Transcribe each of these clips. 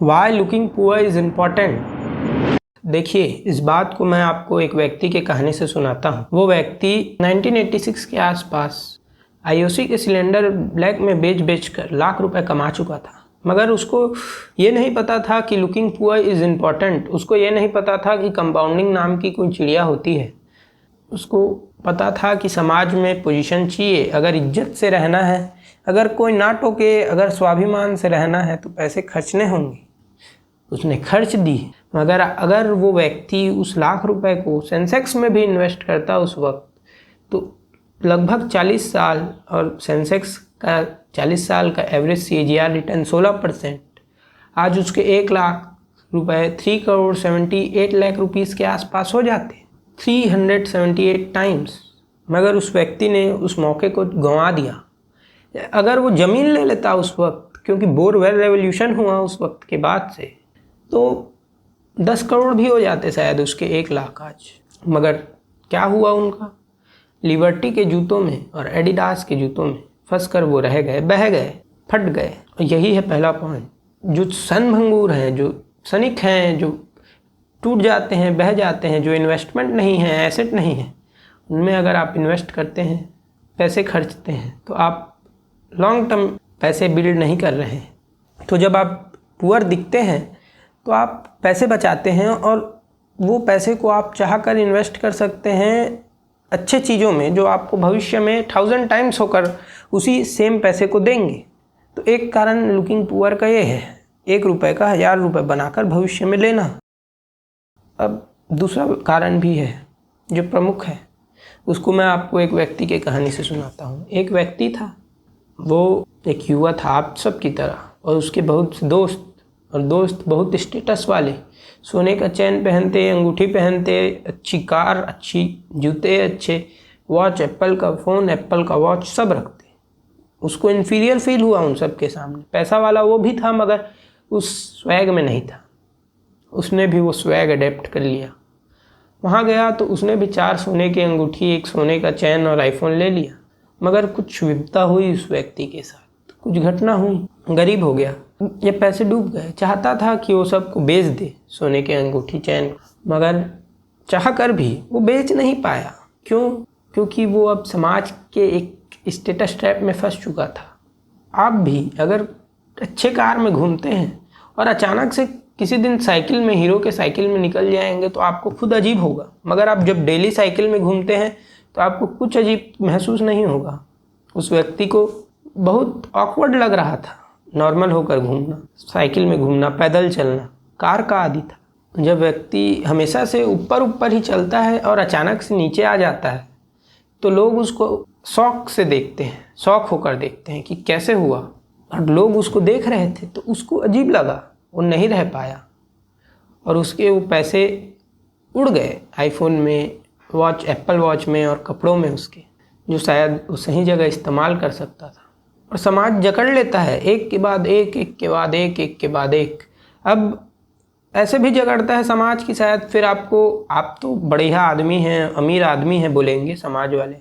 Y looking poor is important. देखिए, इस बात को मैं आपको एक व्यक्ति के कहानी से सुनाता हूँ। वो व्यक्ति 1986 के आसपास आईओसी के सिलेंडर ब्लैक में बेच कर लाख रुपए कमा चुका था, मगर उसको ये नहीं पता था कि लुकिंग पुअर इज़ इम्पॉर्टेंट। उसको ये नहीं पता था कि कंपाउंडिंग नाम की कोई चिड़िया होती है। उसको पता था कि समाज में पोजीशन चाहिए, अगर इज्जत से रहना है, अगर कोई ना टोके, अगर स्वाभिमान से रहना है तो पैसे खर्चने होंगे। उसने खर्च दी, मगर अगर वो व्यक्ति उस लाख रुपए को सेंसेक्स में भी इन्वेस्ट करता उस वक्त, तो लगभग 40 साल और सेंसेक्स का 40 साल का एवरेज CAGR रिटर्न 16%, आज उसके 1 लाख रुपए 3 करोड़ 78 लाख रुपीस के आसपास हो जाते, 378 टाइम्स। मगर उस व्यक्ति ने उस मौके को गंवा दिया। अगर वो ज़मीन ले लेता उस वक्त, क्योंकि बोरवेल रेवोल्यूशन हुआ उस वक्त के बाद से, तो 10 करोड़ भी हो जाते शायद उसके 1 लाख आज। मगर क्या हुआ, उनका लिबर्टी के जूतों में और एडिडास के जूतों में फंस कर वो रह गए, बह गए, फट गए। और यही है पहला पॉइंट। जो सनभंगूर हैं, जो सनिक हैं, जो टूट जाते हैं, बह जाते हैं, जो इन्वेस्टमेंट नहीं है, एसेट नहीं है, उनमें अगर आप इन्वेस्ट करते हैं, पैसे खर्चते हैं, तो आप लॉन्ग टर्म पैसे बिल्ड नहीं कर रहे हैं। तो जब आप पुअर दिखते हैं तो आप पैसे बचाते हैं, और वो पैसे को आप चाहकर इन्वेस्ट कर सकते हैं अच्छे चीज़ों में, जो आपको भविष्य में 1000 टाइम्स होकर उसी सेम पैसे को देंगे। तो एक कारण लुकिंग पुअर का ये है, 1 रुपये का 1000 रुपये बनाकर भविष्य में लेना। अब दूसरा कारण भी है जो प्रमुख है, उसको मैं आपको एक व्यक्ति की कहानी से सुनाता हूँ। एक व्यक्ति था, वो एक युवा था आप सब की तरह, और उसके बहुत से दोस्त, और दोस्त बहुत स्टेटस वाले, सोने का चैन पहनते, अंगूठी पहनते, अच्छी कार, अच्छी जूते, अच्छे वॉच, एप्पल का फ़ोन, एप्पल का वॉच सब रखते। उसको इन्फीरियर फील हुआ उन सब के सामने। पैसा वाला वो भी था, मगर उस स्वैग में नहीं था। उसने भी वो स्वैग अडेप्ट कर लिया। वहाँ गया तो उसने भी 4 सोने की अंगूठी, 1 सोने का चैन और आईफोन ले लिया। मगर कुछ विपदा हुई उस व्यक्ति के साथ, कुछ घटना हुई, गरीब हो गया, ये पैसे डूब गए। चाहता था कि वो सबको बेच दे, सोने के अंगूठी, चैन, मगर चाह कर भी वो बेच नहीं पाया। क्यों? क्योंकि वो अब समाज के एक स्टेटस ट्रैप में फंस चुका था। आप भी अगर अच्छे कार में घूमते हैं और अचानक से किसी दिन साइकिल में, हीरो के साइकिल में निकल जाएंगे, तो आपको खुद अजीब होगा। मगर आप जब डेली साइकिल में घूमते हैं तो आपको कुछ अजीब महसूस नहीं होगा। उस व्यक्ति को बहुत ऑकवर्ड लग रहा था नॉर्मल होकर घूमना, साइकिल में घूमना, पैदल चलना, कार का आदी था। जब व्यक्ति हमेशा से ऊपर ऊपर ही चलता है और अचानक से नीचे आ जाता है, तो लोग उसको शौक से देखते हैं, शौक होकर देखते हैं कि कैसे हुआ। और लोग उसको देख रहे थे तो उसको अजीब लगा, वो नहीं रह पाया, और उसके वो पैसे उड़ गए आईफोन में, वॉच, एप्पल वॉच में, और कपड़ों में उसके, जो शायद वो सही जगह इस्तेमाल कर सकता था। और समाज जकड़ लेता है, एक के बाद एक, एक के बाद एक, एक के बाद एक। अब ऐसे भी जकड़ता है समाज की, शायद फिर आपको, आप तो बढ़िया आदमी हैं, अमीर आदमी हैं बोलेंगे समाज वाले,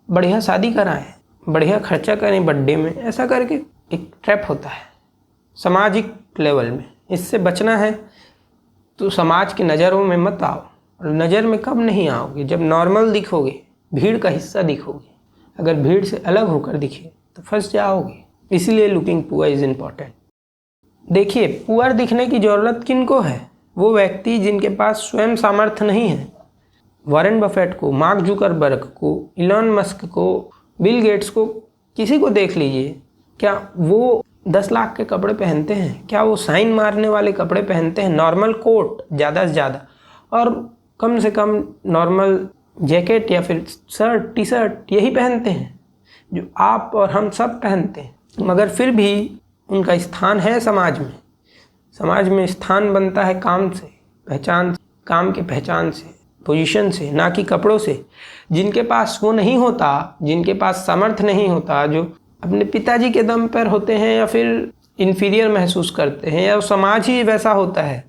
बढ़िया शादी कराएं, बढ़िया खर्चा करें बर्थडे में, ऐसा करके एक ट्रैप होता है सामाजिक लेवल में। इससे बचना है तो समाज की नज़रों में मत आओ। और नज़र में कब नहीं आओगे? जब नॉर्मल दिखोगे, भीड़ का हिस्सा दिखोगे। अगर भीड़ से अलग होकर दिखे तो फंस जाओगे। इसलिए लुकिंग पुअर इज़ इम्पॉर्टेंट। देखिए, पुअर दिखने की ज़रूरत किनको है? वो व्यक्ति जिनके पास स्वयं सामर्थ्य नहीं है। वॉरेन बफेट को, मार्क जुकरबर्ग को, इलॉन मस्क को, बिल गेट्स को, किसी को देख लीजिए, क्या वो 10 लाख के कपड़े पहनते हैं? क्या वो साइन मारने वाले कपड़े पहनते हैं? नॉर्मल कोट ज़्यादा से ज़्यादा, और कम से कम नॉर्मल जैकेट या फिर शर्ट, टी शर्ट, यही पहनते हैं जो आप और हम सब पहनते हैं। मगर फिर भी उनका स्थान है समाज में। समाज में स्थान बनता है काम से, पहचान से, काम के पहचान से, पोजीशन से, ना कि कपड़ों से। जिनके पास वो नहीं होता, जिनके पास सामर्थ्य नहीं होता, जो अपने पिताजी के दम पर होते हैं, या फिर इन्फीरियर महसूस करते हैं, या समाज ही वैसा होता है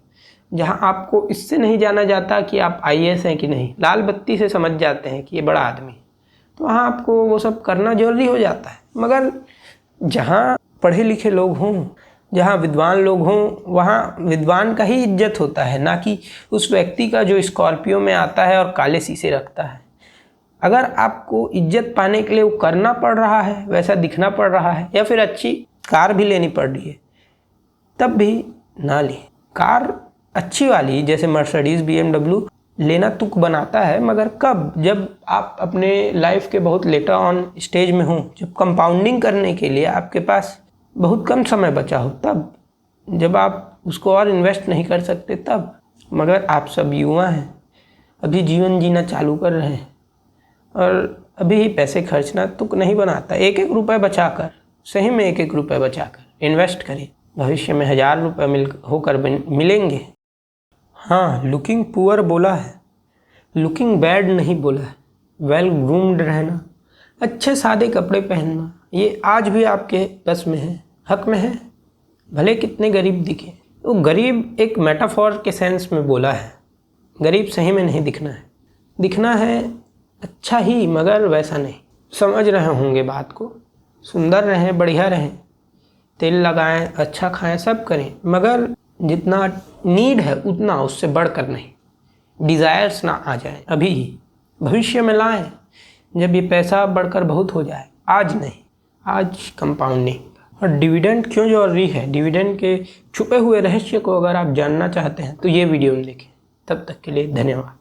जहां आपको इससे नहीं जाना जाता कि आप IAS हैं कि नहीं, लाल बत्ती से समझ जाते हैं कि ये बड़ा आदमी, तो वहाँ आपको वो सब करना जरूरी हो जाता है। मगर जहाँ पढ़े लिखे लोग हों, जहाँ विद्वान लोग हों वहाँ विद्वान का ही इज्जत होता है, ना कि उस व्यक्ति का जो स्कॉर्पियो में आता है और काले शीशे रखता है। अगर आपको इज्जत पाने के लिए वो करना पड़ रहा है, वैसा दिखना पड़ रहा है, या फिर अच्छी कार भी लेनी पड़ रही है, तब भी ना लें। कार अच्छी वाली जैसे मर्सिडीज़ BMW लेना तुक बनाता है, मगर कब? जब आप अपने लाइफ के बहुत लेटर ऑन स्टेज में हों, जब कंपाउंडिंग करने के लिए आपके पास बहुत कम समय बचा हो, तब। जब आप उसको और इन्वेस्ट नहीं कर सकते तब। मगर आप सब युवा हैं, अभी जीवन जीना चालू कर रहे हैं और अभी ही पैसे खर्चना तुक नहीं बनाता। एक एक रुपये बचाकर, सही में एक एक रुपये बचाकर इन्वेस्ट करिए, भविष्य में 1000 रुपये मिलेंगे। हाँ, लुकिंग पुअर बोला है, लुकिंग बैड नहीं बोला है। वेल ग्रूम्ड रहना, अच्छे सादे कपड़े पहनना, ये आज भी आपके बस में है, हक में है, भले कितने गरीब दिखे। वो गरीब एक मेटाफॉर के सेंस में बोला है, गरीब सही में नहीं दिखना है, दिखना है अच्छा ही मगर वैसा नहीं। समझ रहे होंगे बात को। सुंदर रहें, बढ़िया रहें, तेल लगाएं, अच्छा खाएं, सब करें, मगर जितना नीड है उतना, उससे बढ़कर नहीं। डिज़ायर्स ना आ जाए अभी ही, भविष्य में लाएं जब ये पैसा बढ़कर बहुत हो जाए, आज नहीं। आज कंपाउंडिंग और डिविडेंड क्यों जरूरी है, डिविडेंड के छुपे हुए रहस्य को अगर आप जानना चाहते हैं तो ये वीडियो में देखें। तब तक के लिए धन्यवाद।